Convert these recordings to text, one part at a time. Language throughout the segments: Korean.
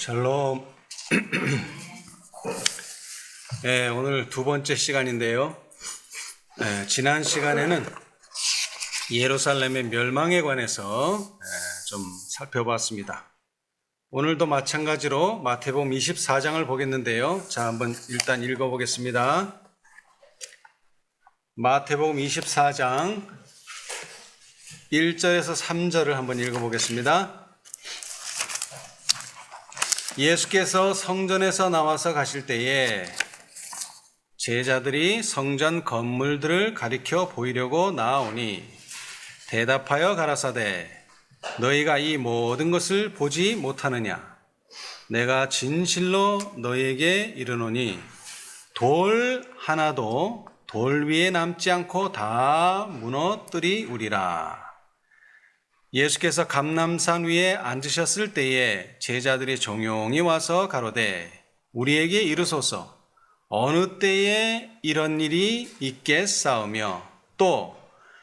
샬롬. 네, 오늘 두 번째 시간인데요. 지난 시간에는 예루살렘의 멸망에 관해서 좀 살펴봤습니다. 오늘도 마찬가지로 마태복음 24장을 보겠는데요. 자, 한번 일단 읽어보겠습니다. 마태복음 24장 1절에서 3절을 한번 읽어보겠습니다. 예수께서 성전에서 나와서 가실 때에 제자들이 성전 건물들을 가리켜 보이려고 나아오니 대답하여 가라사대 너희가 이 모든 것을 보지 못하느냐? 내가 진실로 너희에게 이르노니 돌 하나도 돌 위에 남지 않고 다 무너뜨리우리라. 예수께서 감람산 위에 앉으셨을 때에 제자들이 종용이 와서 가로되 우리에게 이르소서 어느 때에 이런 일이 있겠사오며 또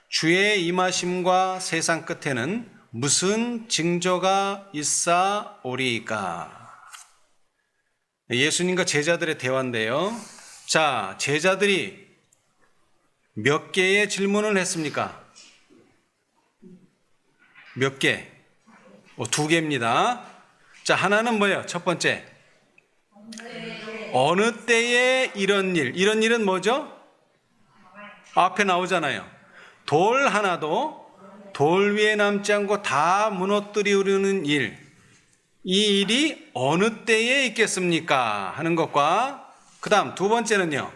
주의 임하심과 세상 끝에는 무슨 징조가 있사오리이까. 예수님과 제자들의 대화인데요. 자, 제자들이 몇 개의 질문을 했습니까? 몇 개? 두 개입니다. 자, 하나는 뭐예요? 첫 번째. 어느 때에 이런 일. 이런 일은 뭐죠? 앞에 나오잖아요. 돌 하나도 돌 위에 남지 않고 다 무너뜨리려는 일. 이 일이 어느 때에 있겠습니까? 하는 것과 그 다음 두 번째는요.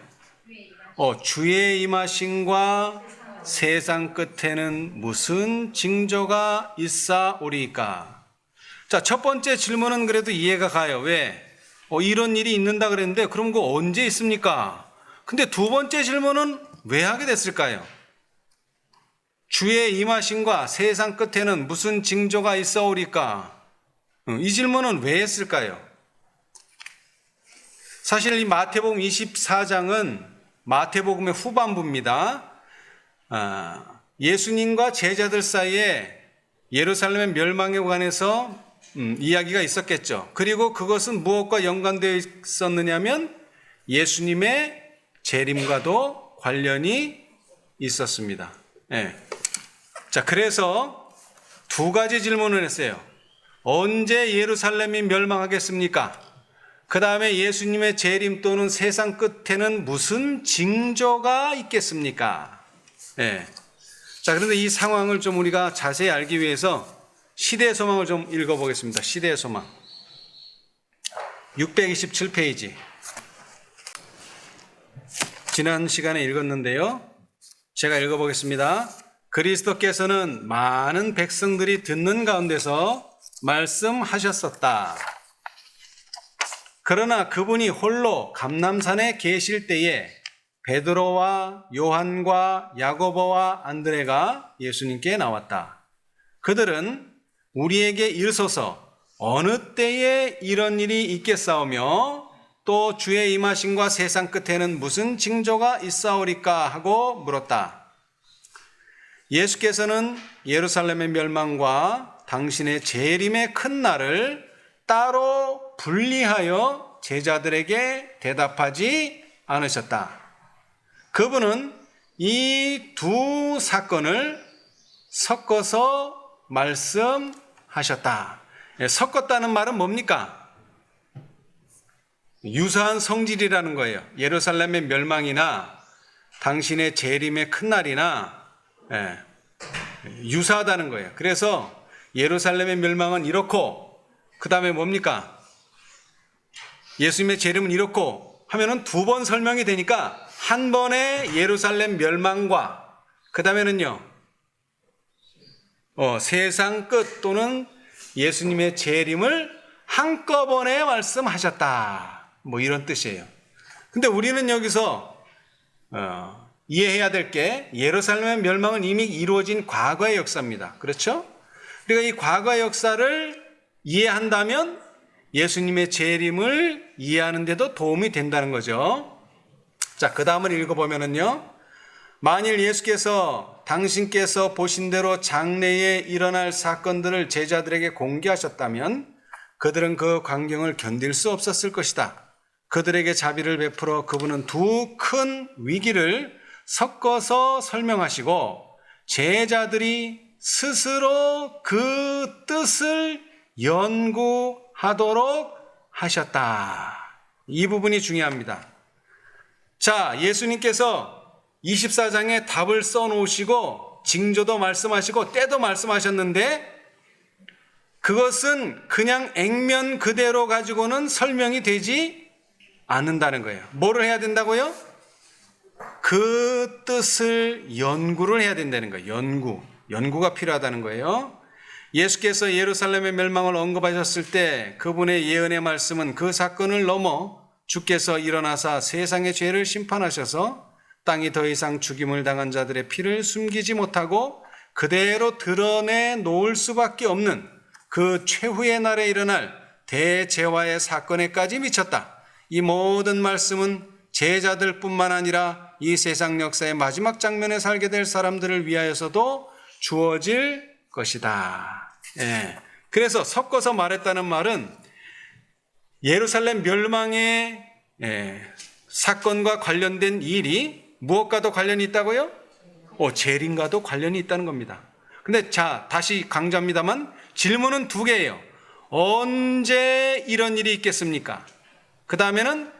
주의 임하심과 세상 끝에는 무슨 징조가 있사오리까? 자, 첫 번째 질문은 그래도 이해가 가요. 왜? 이런 일이 있는다 그랬는데 그럼 그거 언제 있습니까? 근데 두 번째 질문은 왜 하게 됐을까요? 주의 임하심과 세상 끝에는 무슨 징조가 있사오리까? 이 질문은 왜 했을까요? 사실 이 마태복음 24장은 마태복음의 후반부입니다. 예수님과 제자들 사이에 예루살렘의 멸망에 관해서 이야기가 있었겠죠. 그리고 그것은 무엇과 연관되어 있었느냐면 예수님의 재림과도 관련이 있었습니다. 네. 자, 그래서 두 가지 질문을 했어요. 언제 예루살렘이 멸망하겠습니까? 그 다음에 예수님의 재림 또는 세상 끝에는 무슨 징조가 있겠습니까? 네. 자, 그런데 이 상황을 좀 우리가 자세히 알기 위해서 시대의 소망을 좀 읽어보겠습니다. 시대의 소망. 627페이지. 지난 시간에 읽었는데요. 제가 읽어보겠습니다. 그리스도께서는 많은 백성들이 듣는 가운데서 말씀하셨었다. 그러나 그분이 홀로 감람산에 계실 때에 베드로와 요한과 야고보와 안드레가 예수님께 나왔다. 그들은 우리에게 이르소서 어느 때에 이런 일이 있겠사오며 또 주의 임하심과 세상 끝에는 무슨 징조가 있사오리까 하고 물었다. 예수께서는 예루살렘의 멸망과 당신의 재림의 큰 날을 따로 분리하여 제자들에게 대답하지 않으셨다. 그분은 이 두 사건을 섞어서 말씀하셨다. 섞었다는 말은 뭡니까? 유사한 성질이라는 거예요. 예루살렘의 멸망이나 당신의 재림의 큰 날이나 유사하다는 거예요. 그래서 예루살렘의 멸망은 이렇고 그 다음에 뭡니까? 예수님의 재림은 이렇고 하면은 두 번 설명이 되니까 한 번에 예루살렘 멸망과 그 다음에는요 세상 끝 또는 예수님의 재림을 한꺼번에 말씀하셨다. 뭐 이런 뜻이에요. 근데 우리는 여기서 이해해야 될 게 예루살렘의 멸망은 이미 이루어진 과거의 역사입니다. 그렇죠? 우리가 이 과거의 역사를 이해한다면 예수님의 재림을 이해하는 데도 도움이 된다는 거죠. 자, 그 다음을 읽어보면은요. 만일 예수께서 당신께서 보신 대로 장래에 일어날 사건들을 제자들에게 공개하셨다면 그들은 그 광경을 견딜 수 없었을 것이다. 그들에게 자비를 베풀어 그분은 두 큰 위기를 섞어서 설명하시고 제자들이 스스로 그 뜻을 연구하도록 하셨다. 이 부분이 중요합니다. 자, 예수님께서 24장에 답을 써놓으시고 징조도 말씀하시고 때도 말씀하셨는데 그것은 그냥 액면 그대로 가지고는 설명이 되지 않는다는 거예요. 뭐를 해야 된다고요? 그 뜻을 연구를 해야 된다는 거예요. 연구가 필요하다는 거예요. 예수께서 예루살렘의 멸망을 언급하셨을 때 그분의 예언의 말씀은 그 사건을 넘어 주께서 일어나사 세상의 죄를 심판하셔서 땅이 더 이상 죽임을 당한 자들의 피를 숨기지 못하고 그대로 드러내 놓을 수밖에 없는 그 최후의 날에 일어날 대재화의 사건에까지 미쳤다. 이 모든 말씀은 제자들뿐만 아니라 이 세상 역사의 마지막 장면에 살게 될 사람들을 위하여서도 주어질 것이다. 예. 그래서 섞어서 말했다는 말은 예루살렘 멸망의 사건과 관련된 일이 무엇과도 관련이 있다고요? 재림과도 관련이 있다는 겁니다. 근데 자, 다시 강조합니다만 질문은 두 개예요. 언제 이런 일이 있겠습니까? 그 다음에는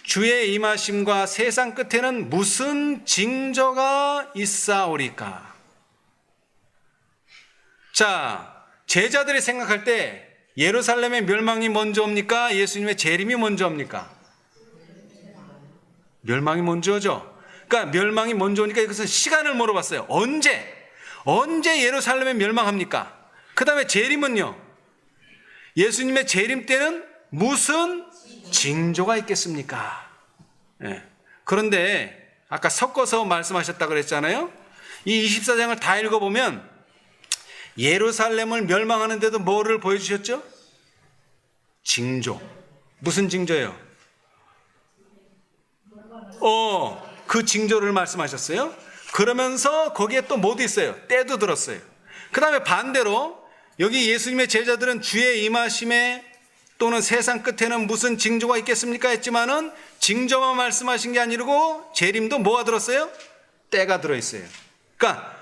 주의 임하심과 세상 끝에는 무슨 징조가 있사오리까? 자, 제자들이 생각할 때 예루살렘의 멸망이 먼저 옵니까? 예수님의 재림이 먼저 옵니까? 멸망이 먼저 오죠. 그러니까 멸망이 먼저 오니까 이것은 시간을 물어봤어요. 언제 예루살렘에 멸망합니까? 그 다음에 재림은요? 예수님의 재림 때는 무슨 징조가 있겠습니까? 예. 그런데 아까 섞어서 말씀하셨다고 그랬잖아요. 이 24장을 다 읽어보면 예루살렘을 멸망하는데도 뭐를 보여주셨죠? 징조. 무슨 징조예요? 그 징조를 말씀하셨어요. 그러면서 거기에 또 뭐도 있어요? 때도 들었어요. 그 다음에 반대로 여기 예수님의 제자들은 주의 임하심에 또는 세상 끝에는 무슨 징조가 있겠습니까? 했지만은 징조만 말씀하신 게 아니고 재림도 뭐가 들었어요? 때가 들어있어요. 그러니까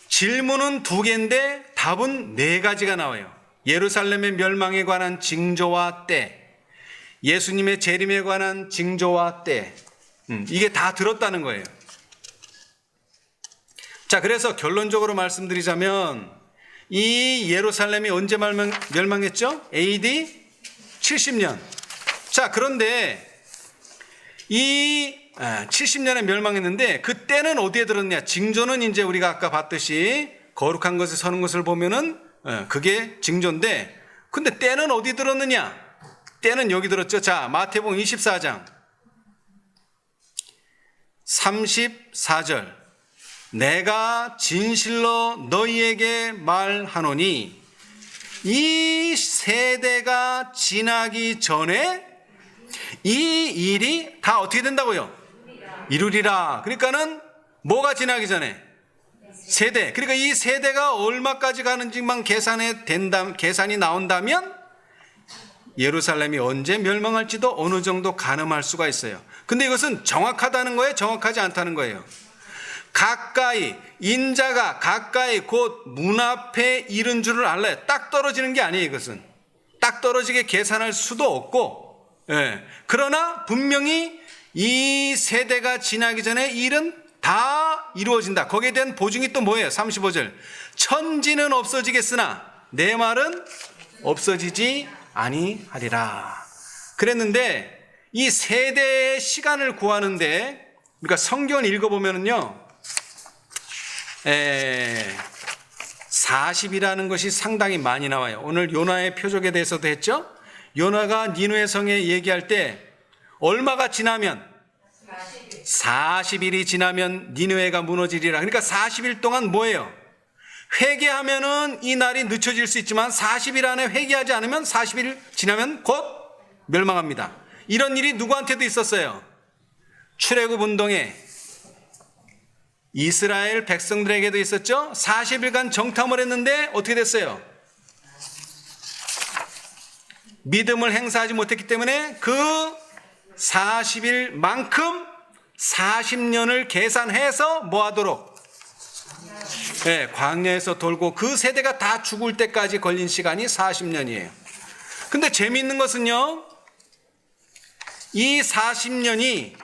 질문은 두 개인데 답은 네 가지가 나와요. 예루살렘의 멸망에 관한 징조와 때, 예수님의 재림에 관한 징조와 때, 이게 다 들었다는 거예요. 자, 그래서 결론적으로 말씀드리자면 이 예루살렘이 언제 멸망했죠? AD 70년. 자, 그런데 이 70년에 멸망했는데 그때는 어디에 들었냐? 징조는 이제 우리가 아까 봤듯이 거룩한 것에 서는 것을 보면은 그게 징조인데, 근데 때는 어디 들었느냐? 때는 여기 들었죠. 자, 마태복음 24장 34절. 내가 진실로 너희에게 말하노니 이 세대가 지나기 전에 이 일이 다 어떻게 된다고요? 이루리라. 그러니까는 뭐가 지나기 전에? 세대. 그러니까 이 세대가 얼마까지 가는지만 계산이 나온다면 예루살렘이 언제 멸망할지도 어느 정도 가늠할 수가 있어요. 근데 이것은 정확하다는 거예요? 정확하지 않다는 거예요? 가까이, 인자가 가까이 곧 문 앞에 이른 줄을 알아요. 딱 떨어지는 게 아니에요. 이것은 딱 떨어지게 계산할 수도 없고, 그러나 분명히 이 세대가 지나기 전에 일은 다 이루어진다. 거기에 대한 보증이 또 뭐예요? 35절. 천지는 없어지겠으나 내 말은 없어지지 아니하리라. 그랬는데 이 세대의 시간을 구하는데, 그러니까 성경을 읽어보면은요, 40이라는 것이 상당히 많이 나와요. 오늘 요나의 표적에 대해서도 했죠. 요나가 니느웨 성에 얘기할 때 얼마가 지나면 40일이 지나면 니느웨가 무너지리라. 그러니까 40일 동안 뭐예요? 회개하면은 이 날이 늦춰질 수 있지만 40일 안에 회개하지 않으면 40일 지나면 곧 멸망합니다. 이런 일이 누구한테도 있었어요. 출애굽 운동에 이스라엘 백성들에게도 있었죠. 40일간 정탐을 했는데 어떻게 됐어요? 믿음을 행사하지 못했기 때문에 그 40일만큼 40년을 계산해서 뭐 하도록? 네, 광야에서 돌고 그 세대가 다 죽을 때까지 걸린 시간이 40년이에요. 근데 재미있는 것은요, 이 40년이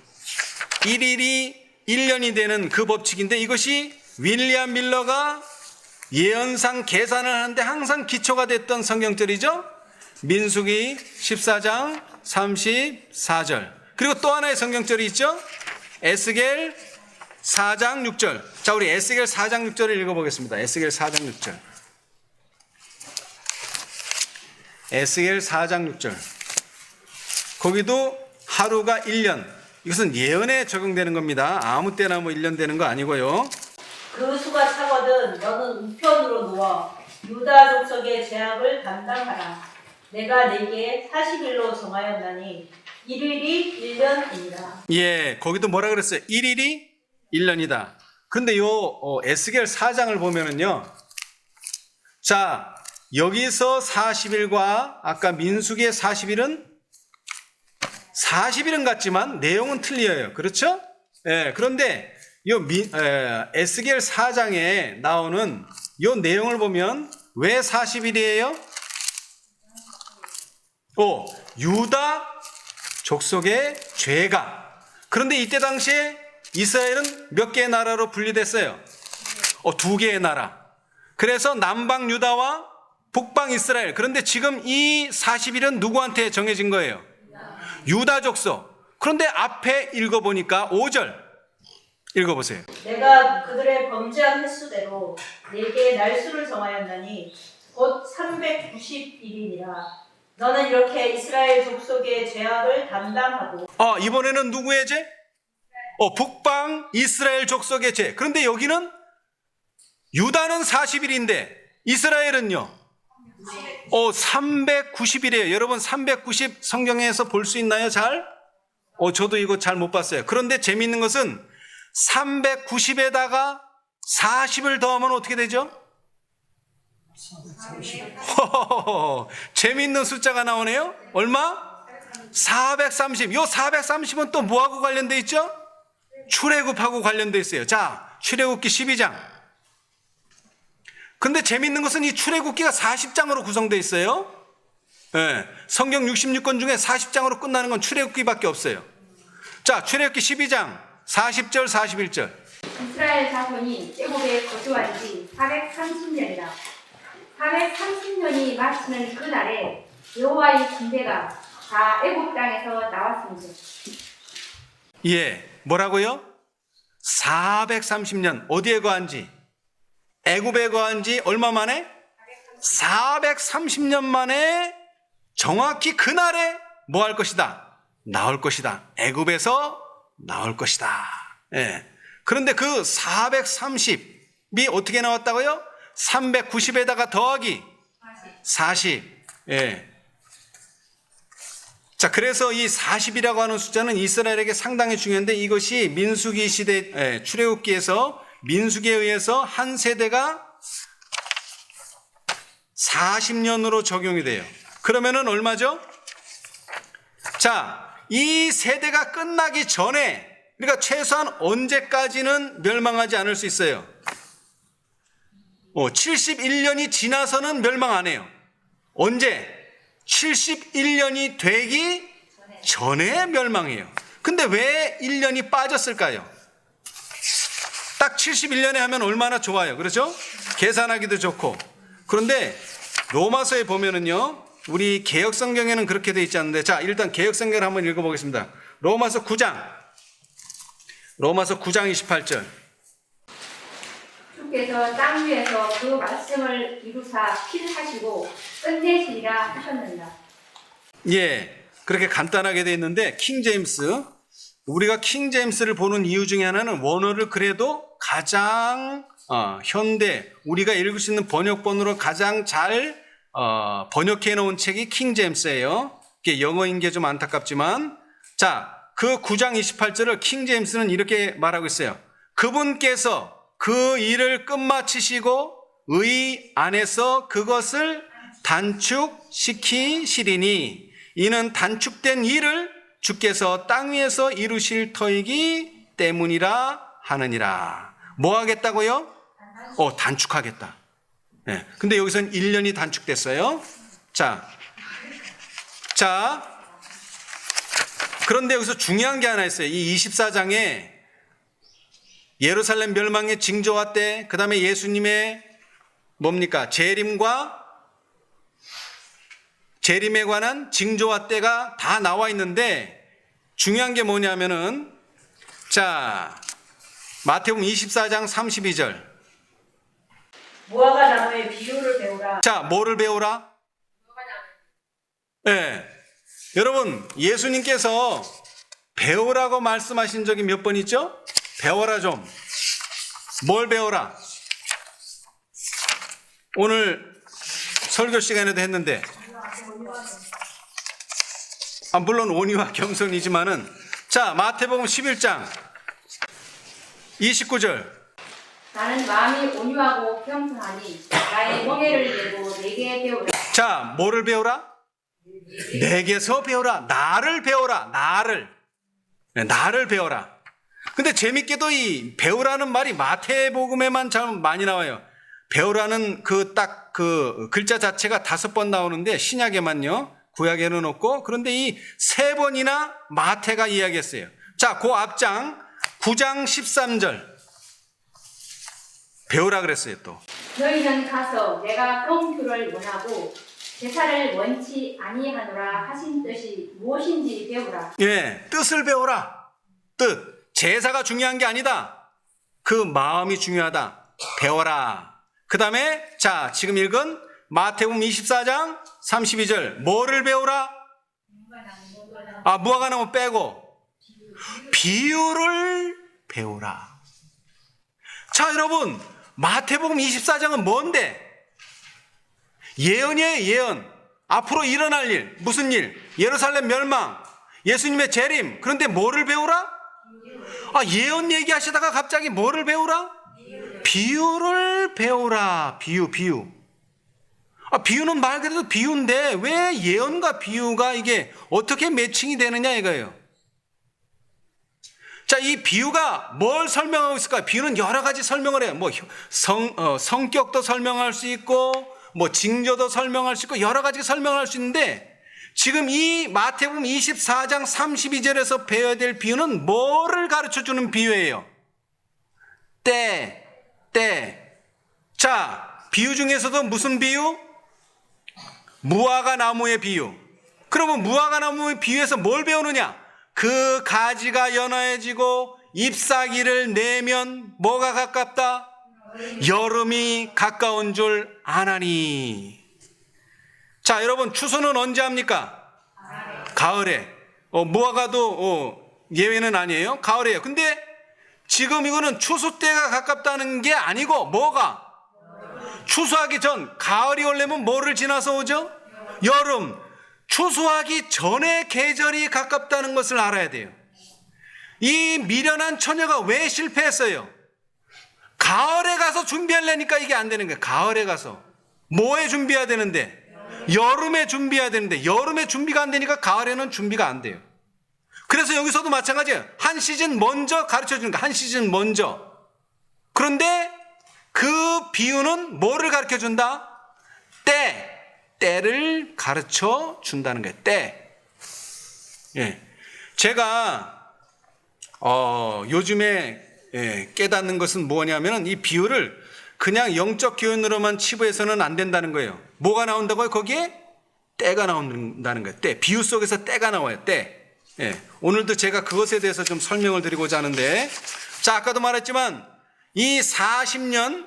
일일이 1년이 되는 그 법칙인데 이것이 윌리엄 밀러가 예언상 계산을 하는데 항상 기초가 됐던 성경절이죠. 민수기 14장 34절. 그리고 또 하나의 성경절이 있죠. 에스겔 4장 6절. 자, 우리 에스겔 4장 6절을 읽어보겠습니다. 에스겔 4장 6절. 에스겔 4장 6절. 거기도 하루가 1년. 이것은 예언에 적용되는 겁니다. 아무 때나 뭐 1년 되는 거 아니고요. 그 수가 차거든 너는 우편으로 누워 유다 족속의 죄악을 담당하라. 내가 네게 40일로 정하였나니 1일이 1년이니라. 예, 거기도 뭐라 그랬어요? 1일이 1년이다. 근데 요 에스겔 4장을 보면은요. 자, 여기서 40일과 아까 민수기의 40일은 같지만 내용은 틀려요. 그렇죠? 예, 그런데 에스겔 4장에 나오는 요 내용을 보면 왜 40일이에요? 유다 족속의 죄가. 그런데 이때 당시에 이스라엘은 몇 개의 나라로 분리됐어요? 2개의 나라. 그래서 남방 유다와 북방 이스라엘. 그런데 지금 이 40일은 누구한테 정해진 거예요? 유다 족속. 그런데 앞에 읽어보니까 5절 읽어보세요. 내가 그들의 범죄한 횟수대로 네게 날수를 정하였나니 곧 390일이니라. 너는 이렇게 이스라엘 족속의 죄악을 담당하고. 이번에는 누구의 죄? 북방 이스라엘 족속의 죄. 그런데 여기는 유다는 40일인데 이스라엘은요? 390일이에요. 여러분 390 성경에서 볼 수 있나요? 잘? 저도 이거 잘 못 봤어요. 그런데 재미있는 것은 390에다가 40을 더하면 어떻게 되죠? 430. 재미있는 숫자가 나오네요. 얼마? 430. 요 430은 또 뭐하고 관련돼 있죠? 출애굽하고 관련돼 있어요. 자, 출애굽기 12장. 근데 재미있는 것은 이 출애굽기가 40장으로 구성되어 있어요. 네, 성경 66권 중에 40장으로 끝나는 건 출애굽기밖에 없어요. 자, 출애굽기 12장 40절 41절. 이스라엘 자손이 애굽에 거주한 지 430년이라. 430년이 마치는 그날에 여호와의 군대가 다 애굽 땅에서 나왔습니다. 예, 뭐라고요? 430년 어디에 거한지? 애굽에 거한지 얼마 만에? 430년 만에 정확히 그날에 뭐 할 것이다? 나올 것이다. 애굽에서 나올 것이다. 예. 그런데 그 430이 어떻게 나왔다고요? 390에다가 더하기 40. 예. 자, 그래서 이 40이라고 하는 숫자는 이스라엘에게 상당히 중요한데 이것이 민수기 시대 출애굽기에서 민수기에 의해서 한 세대가 40년으로 적용이 돼요. 그러면은 얼마죠? 자, 이 세대가 끝나기 전에, 그러니까 최소한 언제까지는 멸망하지 않을 수 있어요? 71년이 지나서는 멸망 안 해요. 언제? 71년이 되기 전에 멸망해요. 근데 왜 1년이 빠졌을까요? 딱 71년에 하면 얼마나 좋아요. 그렇죠? 계산하기도 좋고. 그런데 로마서에 보면은요, 우리 개역성경에는 그렇게 돼 있지 않는데, 자, 일단 개역성경을 한번 읽어보겠습니다. 로마서 9장 28절. 주께서 땅 위에서 그 말씀을 이루사 필하시고 끝내시리라 하셨느니라. 예, 그렇게 간단하게 돼 있는데 킹제임스, 우리가 킹제임스를 보는 이유 중에 하나는 원어를 그래도 가장 현대, 우리가 읽을 수 있는 번역본으로 가장 잘 번역해 놓은 책이 킹제임스예요. 이게 영어인 게 좀 안타깝지만, 자, 그 9장 28절을 킹제임스는 이렇게 말하고 있어요. 그분께서 그 일을 끝마치시고 의 안에서 그것을 단축시키시리니 이는 단축된 일을 주께서 땅 위에서 이루실 터이기 때문이라 하느니라. 뭐 하겠다고요? 단축하겠다. 네. 근데 여기서는 1년이 단축됐어요. 자, 그런데 여기서 중요한 게 하나 있어요. 이 24장에 예루살렘 멸망의 징조와 때, 그 다음에 예수님의 뭡니까? 재림에 관한 징조와 때가 다 나와 있는데, 중요한 게 뭐냐면은, 자, 마태복음 24장 32절. 무화과 나무의 비유를 배우라. 자, 뭐를 배우라? 네. 여러분, 예수님께서 배우라고 말씀하신 적이 몇 번 있죠? 배워라 좀. 뭘 배워라? 오늘 설교 시간에도 했는데, 물론 온유와 겸손이지만은, 자, 마태복음 11장 29절. 나는 마음이 온유하고 겸손하니 나의 멍에를 내고 내게 배우라. 자, 뭐를 배우라? 내게서 배우라. 나를 배우라. 나를. 네, 나를 배워라. 근데 재밌게도 이 배우라는 말이 마태복음에만 참 많이 나와요. 배우라는 그 글자 자체가 5번 나오는데 신약에만요. 구약에는 없고, 그런데 이 3번이나 마태가 이야기했어요. 자, 그 앞장 9장 13절. 배우라 그랬어요, 또. 너희는 가서 내가 검표를 원하고 제사를 원치 아니하노라 하신 뜻이 무엇인지 배우라. 예, 뜻을 배우라. 뜻. 제사가 중요한 게 아니다. 그 마음이 중요하다. 배워라. 그 다음에 자, 지금 읽은 마태복음 24장 32절. 뭐를 배우라? 무화과 나무 빼고 비유를 배우라. 자, 여러분, 마태복음 24장은 뭔데? 예언이에요, 예언. 앞으로 일어날 일. 무슨 일? 예루살렘 멸망, 예수님의 재림. 그런데 뭐를 배우라? 예언 얘기하시다가 갑자기 뭐를 배우라? 비유를 배우라. 비유. 비유는 말 그대로 비유인데 왜 예언과 비유가 이게 어떻게 매칭이 되느냐 이거예요. 자, 이 비유가 뭘 설명하고 있을까? 비유는 여러 가지 설명을 해요. 성격도 설명할 수 있고, 징조도 설명할 수 있고, 여러 가지 설명할 수 있는데, 지금 이 마태복음 24장 32절에서 배워야 될 비유는 뭐를 가르쳐 주는 비유예요? 때. 자, 비유 중에서도 무슨 비유? 무화과 나무의 비유. 그러면 무화과 나무의 비유에서 뭘 배우느냐? 그 가지가 연화해지고 잎사귀를 내면 뭐가 가깝다? 여름이 가까운 줄 아나니. 자, 여러분, 추수는 언제 합니까? 가을에. 무화과도 예외는 아니에요. 가을에요. 근데 지금 이거는 추수 때가 가깝다는 게 아니고 뭐가? 추수하기 전, 가을이 오려면 뭐를 지나서 오죠? 여름. 추수하기 전에 계절이 가깝다는 것을 알아야 돼요. 이 미련한 처녀가 왜 실패했어요? 가을에 가서 준비하려니까 이게 안 되는 거예요. 가을에 가서. 뭐에 준비해야 되는데? 여름에 준비해야 되는데 여름에 준비가 안 되니까 가을에는 준비가 안 돼요. 그래서 여기서도 마찬가지예요. 한 시즌 먼저 가르쳐 주는 거예요. 한 시즌 먼저. 그런데 그 비유는 뭐를 가르쳐 준다? 때를 가르쳐 준다는 거예요. 때. 예. 제가 요즘에 깨닫는 것은 뭐냐면은 이 비유를 그냥 영적 교훈으로만 치부해서는 안 된다는 거예요. 뭐가 나온다고요? 거기에 때가 나온다는 거예요. 때. 비유 속에서 때가 나와요. 때. 예. 오늘도 제가 그것에 대해서 좀 설명을 드리고자 하는데, 자, 아까도 말했지만 이 40년,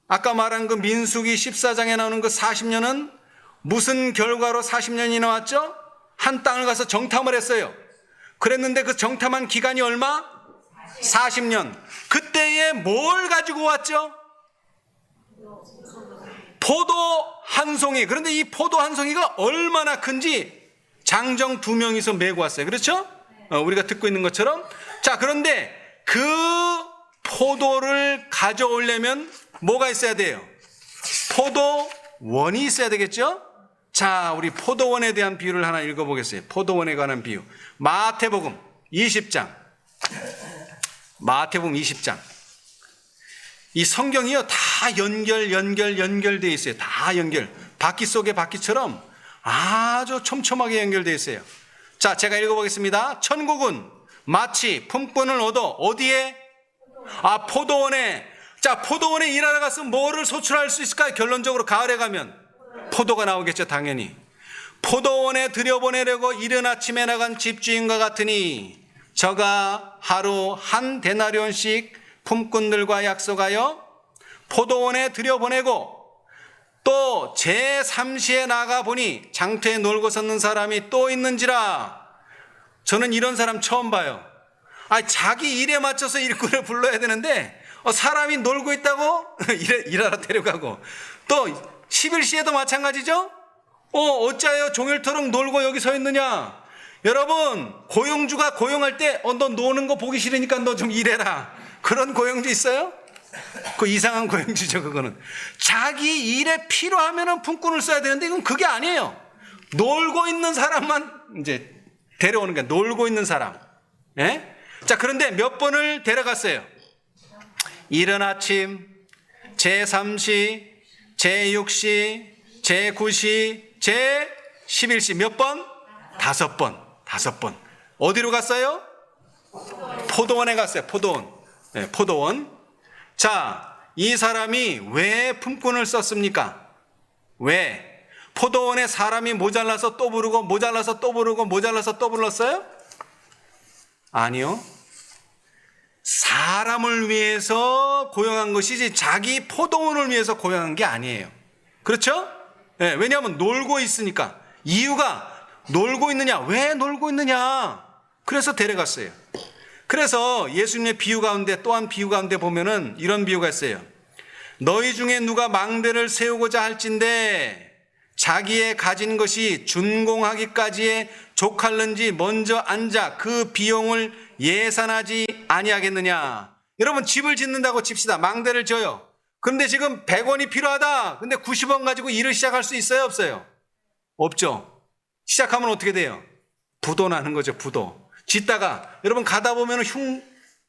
아까 말한 그 민수기 14장에 나오는 그 40년은 무슨 결과로 40년이 나왔죠? 한 땅을 가서 정탐을 했어요. 그랬는데 그 정탐한 기간이 얼마? 40년. 그때에 뭘 가지고 왔죠? 포도 한 송이. 그런데 이 포도 한 송이가 얼마나 큰지 장정 2명이서 메고 왔어요. 그렇죠? 우리가 듣고 있는 것처럼. 자, 그런데 그 포도를 가져오려면 뭐가 있어야 돼요? 포도원이 있어야 되겠죠? 자, 우리 포도원에 대한 비유를 하나 읽어보겠어요. 포도원에 관한 비유. 마태복음 20장. 마태복음 20장. 이 성경이요, 다 연결되어 있어요. 다 연결. 바퀴 속의 바퀴처럼 아주 촘촘하게 연결되어 있어요. 자, 제가 읽어보겠습니다. 천국은 마치 품꾼을 얻어 어디에? 포도원에. 자, 포도원에 일하러 갔으면 뭐를 소출할 수 있을까요? 결론적으로 가을에 가면 포도가 나오겠죠, 당연히. 포도원에 들여보내려고 이른 아침에 나간 집주인과 같으니 저가 하루 한 데나리온씩 품꾼들과 약속하여 포도원에 들여보내고 또 제3시에 나가 보니 장터에 놀고 섰는 사람이 또 있는지라. 저는 이런 사람 처음 봐요. 자기 일에 맞춰서 일꾼을 불러야 되는데 사람이 놀고 있다고 일하러 데려가고, 또 11시에도 마찬가지죠. 어째요 종일토록 놀고 여기 서 있느냐. 여러분, 고용주가 고용할 때 너 노는 거 보기 싫으니까 너 좀 일해라, 그런 고용주 있어요? 그 이상한 고용주죠. 그거는 자기 일에 필요하면은 품꾼을 써야 되는데 이건 그게 아니에요. 놀고 있는 사람만 이제 데려오는 거야. 놀고 있는 사람. 예? 자, 그런데 몇 번을 데려갔어요? 이른 아침, 제3시, 제6시, 제9시, 제11시. 몇 번? 5번. 5번. 어디로 갔어요? 포도원에 갔어요. 포도원. 네, 포도원. 자, 이 사람이 왜 품꾼을 썼습니까? 왜? 포도원에 사람이 모자라서 또 부르고 모자라서 또 부르고 모자라서 또 불렀어요? 아니요. 사람을 위해서 고용한 것이지 자기 포도원을 위해서 고용한 게 아니에요. 그렇죠? 네, 왜냐하면 놀고 있으니까. 이유가 놀고 있느냐? 왜 놀고 있느냐? 그래서 데려갔어요. 그래서 예수님의 비유 가운데, 또한 비유 가운데 보면은 이런 비유가 있어요. 너희 중에 누가 망대를 세우고자 할진대 자기의 가진 것이 준공하기까지에 족할는지 먼저 앉아 그 비용을 예산하지 아니하겠느냐. 여러분, 집을 짓는다고 칩시다. 망대를 지어요. 그런데 지금 100원이 필요하다. 근데 90원 가지고 일을 시작할 수 있어요, 없어요? 없죠. 시작하면 어떻게 돼요? 부도 나는 거죠, 부도. 짓다가 여러분 가다 보면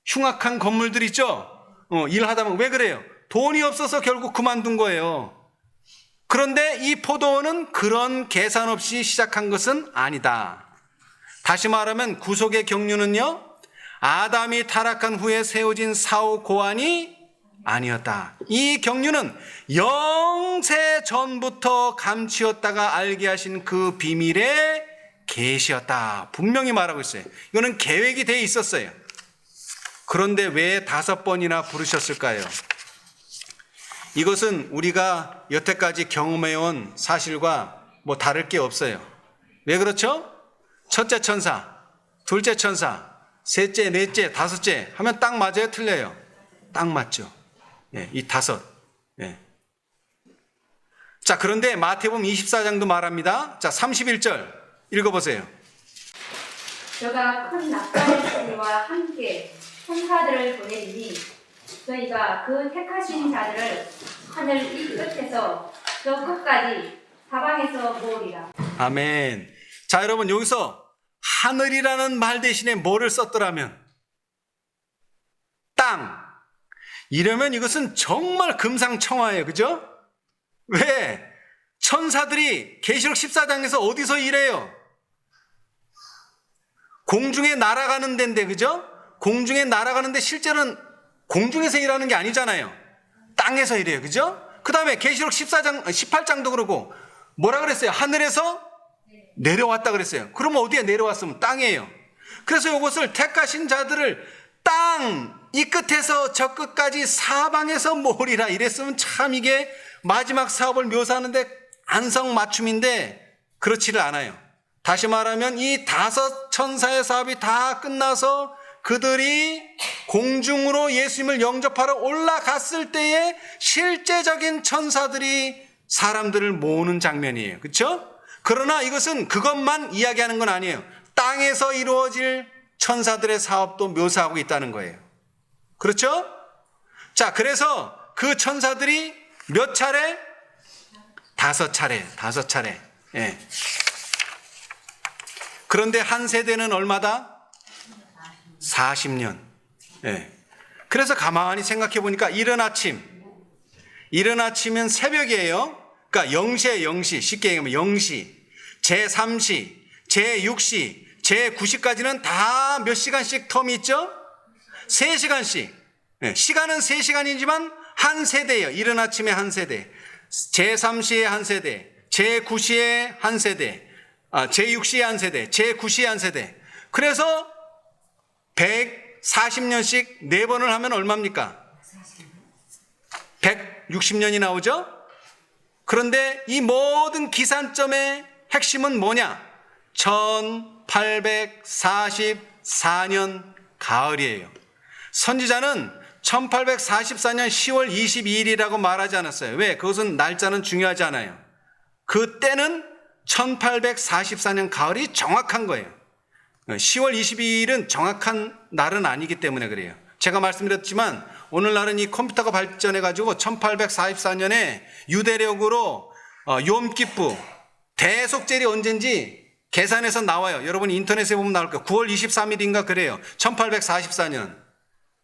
흉악한 건물들 있죠? 일하다 보면 왜 그래요? 돈이 없어서 결국 그만둔 거예요. 그런데 이 포도원은 그런 계산 없이 시작한 것은 아니다. 다시 말하면 구속의 경륜은요, 아담이 타락한 후에 세워진 사후 고안이 아니었다. 이 경륜은 영세 전부터 감추었다가 알게 하신 그 비밀의 계시였다. 분명히 말하고 있어요. 이거는 계획이 돼 있었어요. 그런데 왜 5번이나 부르셨을까요? 이것은 우리가 여태까지 경험해온 사실과 뭐 다를 게 없어요. 왜 그렇죠? 첫째 천사, 둘째 천사, 셋째, 넷째, 다섯째 하면 딱 맞아요? 틀려요? 딱 맞죠. 예, 이 5. 예. 자, 그런데 마태복음 24장도 말합니다. 자, 31절 읽어보세요. 저가 큰 납달의 소리와 함께 천사들을 보내리니 저희가 그 택하신 자들을 하늘 이 끝에서 저 끝까지 사방에서 모으리라. 아멘. 자, 여러분, 여기서 하늘이라는 말 대신에 뭐를 썼더라면? 땅. 이러면 이것은 정말 금상첨화예요. 그죠? 왜? 천사들이 계시록 14장에서 어디서 일해요? 공중에 날아가는 데인데, 그죠? 공중에 날아가는데 실제로는 공중에서 일하는 게 아니잖아요. 땅에서 일해요. 그죠? 그 다음에 계시록 18장도 그러고 뭐라 그랬어요? 하늘에서 내려왔다 그랬어요. 그러면 어디에 내려왔으면 땅이에요. 그래서 이것을 택하신 자들을 땅 이 끝에서 저 끝까지 사방에서 모으리라 이랬으면 참 이게 마지막 사업을 묘사하는데 안성맞춤인데 그렇지를 않아요. 다시 말하면 이 5 천사의 사업이 다 끝나서 그들이 공중으로 예수님을 영접하러 올라갔을 때에 실제적인 천사들이 사람들을 모으는 장면이에요. 그렇죠? 그러나 이것은 그것만 이야기하는 건 아니에요. 땅에서 이루어질 천사들의 사업도 묘사하고 있다는 거예요. 그렇죠? 자, 그래서 그 천사들이 몇 차례? 5차례. 예. 그런데 한 세대는 얼마다? 40년. 예. 그래서 가만히 생각해 보니까 이른 아침은 새벽이에요. 그러니까 0시에 0시, 쉽게 얘기하면 0시, 제3시, 제6시, 제9시까지는 다 몇 시간씩 텀이 있죠? 3시간씩. 예. 시간은 3시간이지만 한 세대예요. 이른 아침에 한 세대, 제3시에 한 세대, 제9시에 한 세대, 제6시에 한 세대, 제9시에 한 세대. 그래서 140년씩 4번을 하면 얼마입니까? 160년이 나오죠? 그런데 이 모든 기산점의 핵심은 뭐냐? 1844년 가을이에요. 선지자는 1844년 10월 22일이라고 말하지 않았어요. 왜? 그것은 날짜는 중요하지 않아요. 그때는 1844년 가을이 정확한 거예요. 10월 22일은 정확한 날은 아니기 때문에 그래요. 제가 말씀드렸지만 오늘날은 이 컴퓨터가 발전해가지고 1844년에 유대력으로 욤기프 대속절이 언젠지 계산해서 나와요. 여러분 인터넷에 보면 나올 거예요. 9월 23일인가 그래요. 1844년.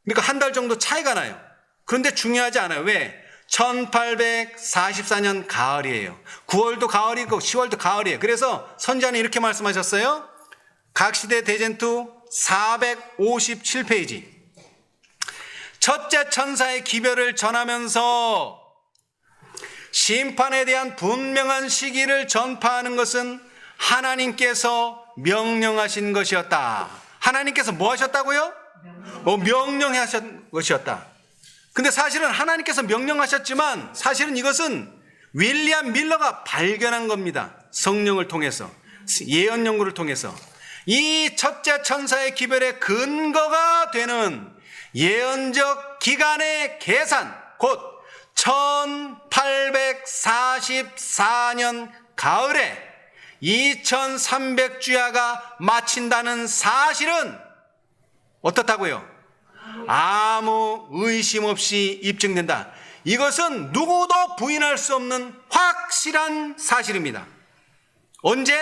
그러니까 한 달 정도 차이가 나요. 그런데 중요하지 않아요. 왜? 1844년 가을이에요. 9월도 가을이고 10월도 가을이에요. 그래서 선지자는 이렇게 말씀하셨어요. 각시대 대전투 457페이지. 첫째 천사의 기별을 전하면서 심판에 대한 분명한 시기를 전파하는 것은 하나님께서 명령하신 것이었다. 하나님께서 뭐 하셨다고요? 명령하신 것이었다. 근데 사실은 하나님께서 명령하셨지만 사실은 이것은 윌리엄 밀러가 발견한 겁니다. 성령을 통해서, 예언 연구를 통해서. 이 첫째 천사의 기별의 근거가 되는 예언적 기간의 계산, 곧 1844년 가을에 2300주야가 마친다는 사실은 어떻다고요? 아무 의심 없이 입증된다. 이것은 누구도 부인할 수 없는 확실한 사실입니다. 언제?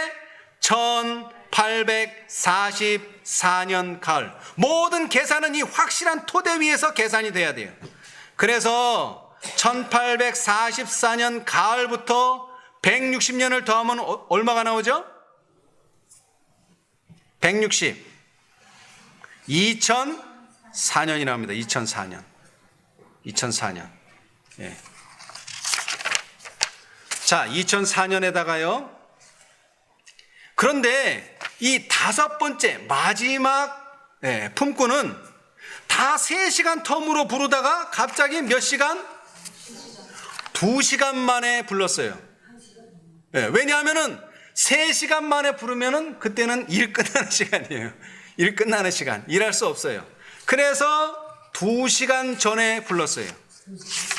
1844년 가을. 모든 계산은 이 확실한 토대 위에서 계산이 돼야 돼요. 그래서 1844년 가을부터 160년을 더하면 얼마가 나오죠? 160. 2004년이 나옵니다. 2004년. 예. 자, 2004년에다가요. 그런데 이 다섯 번째 마지막 품꾼은 다 3시간 텀으로 부르다가 갑자기 몇 시간? 2시간 만에 불렀어요. 왜냐하면은 3시간 만에 부르면은 그때는 일 끝나는 시간이에요. 일 끝나는 시간. 일할 수 없어요. 그래서 2시간 전에 불렀어요.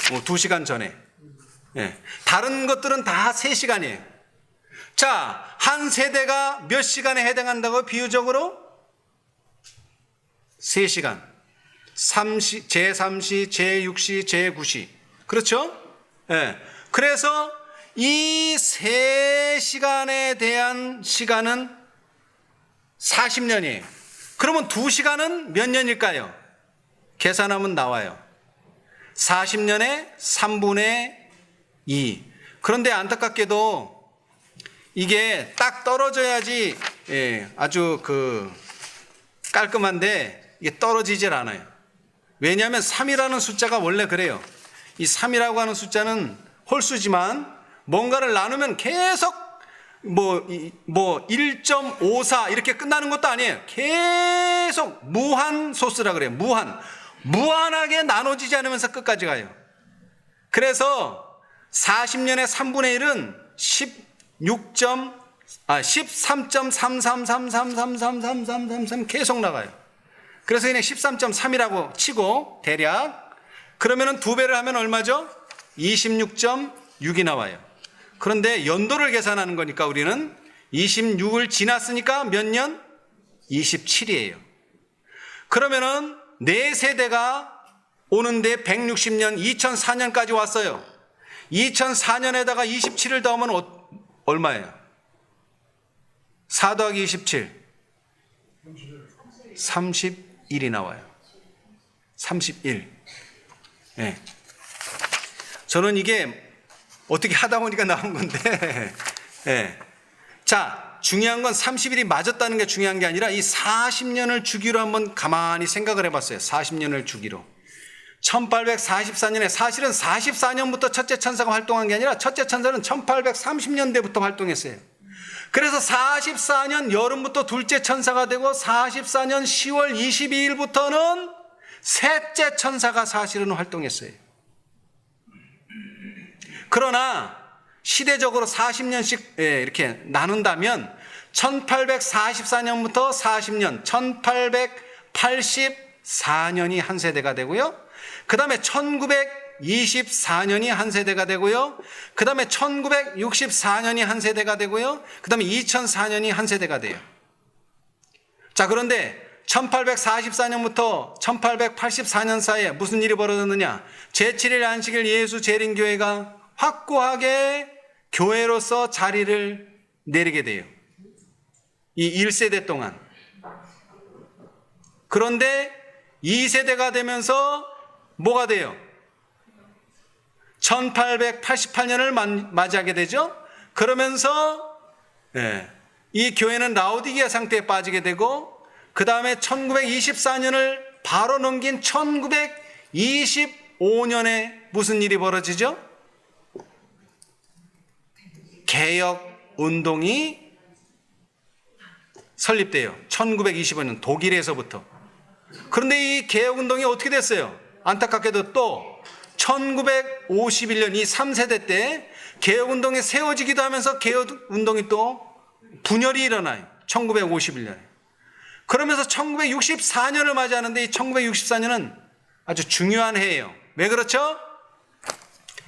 2시간 전에. 다른 것들은 다 3시간이에요. 자, 한 세대가 몇 시간에 해당한다고 비유적으로? 3시간. 제3시, 제6시, 제9시. 그렇죠? 그래서 이 3시간에 대한 시간은 40년이에요. 그러면 2시간은 몇 년일까요? 계산하면 나와요. 40년에 3분의 2. 그런데 안타깝게도 이게 딱 떨어져야지 아주 깔끔한데 이게 떨어지질 않아요. 왜냐하면 3이라는 숫자가 원래 그래요. 이 3이라고 하는 숫자는 홀수지만 뭔가를 나누면 계속 1.54 이렇게 끝나는 것도 아니에요. 계속 무한 소수라 그래요. 무한하게 나눠지지 않으면서 끝까지 가요. 그래서 40년의 3분의 1은 13.3333333333 계속 나가요. 그래서 그냥 13.3이라고 치고 대략 그러면은 2배를 하면 얼마죠? 26.6이 나와요. 그런데 연도를 계산하는 거니까 우리는 26을 지났으니까 몇 년? 27이에요. 그러면은 4세대가 오는데 160년 2004년까지 왔어요. 2004년에다가 27을 더하면 얼마예요? 4 더하기 27. 31이 나와요. 31. 예. 저는 이게 어떻게 하다 보니까 나온 건데, 예. 자, 중요한 건 30일이 맞았다는 게 중요한 게 아니라 이 40년을 주기로 한번 가만히 생각을 해봤어요. 40년을 주기로. 1844년에 사실은 44년부터 첫째 천사가 활동한 게 아니라 첫째 천사는 1830년대부터 활동했어요. 그래서 44년 여름부터 둘째 천사가 되고 44년 10월 22일부터는 셋째 천사가 사실은 활동했어요. 그러나 시대적으로 40년씩 이렇게 나눈다면 1844년부터 40년, 1884년이 한 세대가 되고요. 그 다음에 1924년이 한 세대가 되고요. 그 다음에 1964년이 한 세대가 되고요. 그 다음에 2004년이 한 세대가 돼요. 자, 그런데 1844년부터 1884년 사이에 무슨 일이 벌어졌느냐? 제7일 안식일 예수 재림교회가 확고하게 교회로서 자리를 내리게 돼요. 이 1세대 동안. 그런데 2세대가 되면서 뭐가 돼요? 1888년을 맞이하게 되죠. 그러면서 이 교회는 라오디게아 상태에 빠지게 되고 그 다음에 1924년을 바로 넘긴 1925년에 무슨 일이 벌어지죠? 개혁운동이 설립돼요. 1925년 독일에서부터. 그런데 이 개혁운동이 어떻게 됐어요? 안타깝게도 또 1951년 이 3세대 때 개혁운동이 세워지기도 하면서 개혁운동이 또 분열이 일어나요. 1951년에. 그러면서 1964년을 맞이하는데 이 1964년은 아주 중요한 해예요. 왜 그렇죠?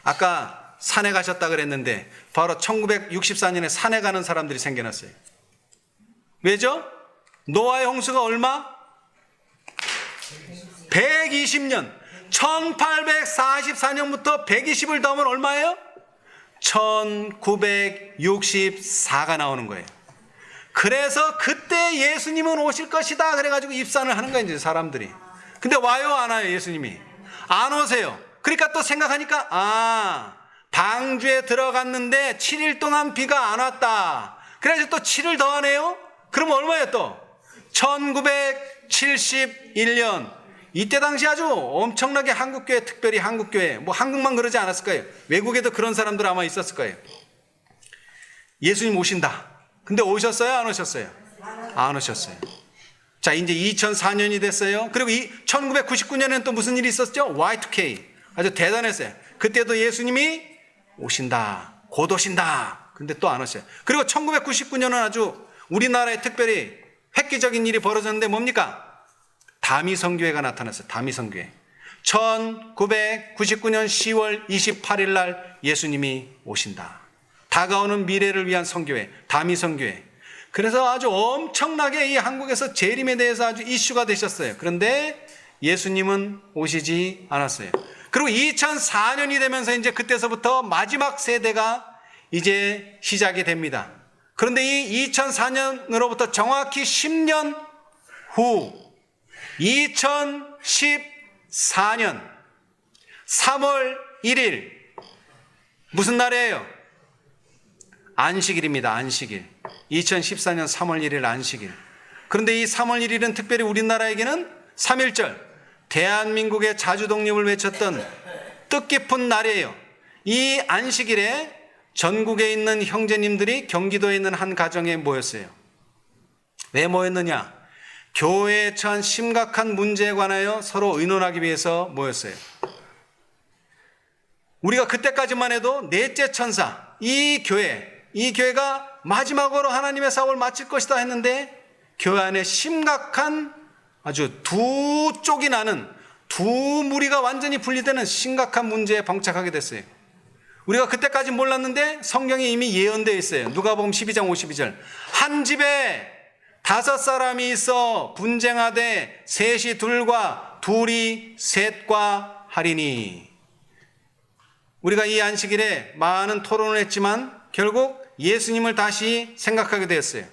아까 산에 가셨다 그랬는데 바로 1964년에 산에 가는 사람들이 생겨났어요. 왜죠? 노아의 홍수가 얼마? 120년. 1844년부터 120을 더하면 얼마예요? 1964가 나오는 거예요. 그래서 그때 예수님은 오실 것이다 그래가지고 입산을 하는 거예요, 이제 사람들이. 근데 와요, 안 와요, 예수님이? 안 오세요. 그러니까 또 생각하니까, 방주에 들어갔는데 7일 동안 비가 안 왔다. 그래서 또 7을 더하네요? 그럼 얼마예요, 또? 1971년. 이때 당시 아주 엄청나게 한국교회, 특별히 한국교회, 뭐 한국만 그러지 않았을 거예요. 외국에도 그런 사람들 아마 있었을 거예요. 예수님 오신다. 근데 오셨어요? 안 오셨어요? 안 오셨어요. 자, 이제 2004년이 됐어요. 그리고 1999년에는 또 무슨 일이 있었죠? Y2K. 아주 대단했어요. 그때도 예수님이 오신다. 곧 오신다. 근데 또 안 오셔요. 그리고 1999년은 아주 우리나라에 특별히 획기적인 일이 벌어졌는데 뭡니까? 다미성교회가 나타났어요. 다미성교회. 1999년 10월 28일 날 예수님이 오신다. 다가오는 미래를 위한 성교회, 다미성교회. 그래서 아주 엄청나게 이 한국에서 재림에 대해서 아주 이슈가 되셨어요. 그런데 예수님은 오시지 않았어요. 그리고 2004년이 되면서 이제 그때서부터 마지막 세대가 이제 시작이 됩니다. 그런데 이 2004년으로부터 정확히 10년 후 2014년 3월 1일 무슨 날이에요? 안식일입니다. 안식일. 2014년 3월 1일 안식일. 그런데 이 3월 1일은 특별히 우리나라에게는 3.1절 대한민국의 자주독립을 외쳤던 뜻깊은 날이에요. 이 안식일에 전국에 있는 형제님들이 경기도에 있는 한 가정에 모였어요. 왜 모였느냐? 교회에 처한 심각한 문제에 관하여 서로 의논하기 위해서 모였어요. 우리가 그때까지만 해도 넷째 천사, 이 교회가 마지막으로 하나님의 사업을 마칠 것이다 했는데 교회 안에 심각한 아주 두 쪽이 나는 두 무리가 완전히 분리되는 심각한 문제에 봉착하게 됐어요. 우리가 그때까지 몰랐는데 성경에 이미 예언되어 있어요. 누가복음 12장 52절. 한 집에 5사람이 있어 분쟁하되 셋이 둘과 둘이 셋과 하리니. 우리가 이 안식일에 많은 토론을 했지만 결국 예수님을 다시 생각하게 되었어요.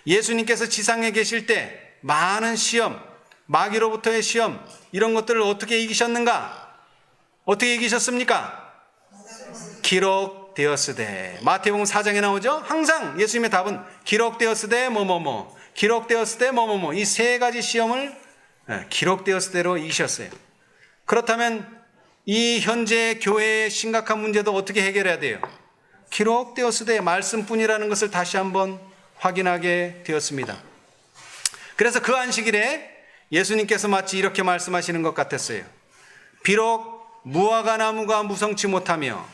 예수님께서 지상에 계실 때 많은 시험, 마귀로부터의 시험, 이런 것들을 어떻게 이기셨는가? 어떻게 이기셨습니까? 기록되었으되. 마태복음 4장에 나오죠? 항상 예수님의 답은 기록되었으되 뭐뭐뭐, 기록되었으되 뭐뭐뭐, 이 세 가지 시험을 기록되었으대로 이기셨어요. 그렇다면 이 현재 교회의 심각한 문제도 어떻게 해결해야 돼요? 기록되었으되 말씀뿐이라는 것을 다시 한번 확인하게 되었습니다. 그래서 그 안식일에 예수님께서 마치 이렇게 말씀하시는 것 같았어요. 비록 무화과 나무가 무성치 못하며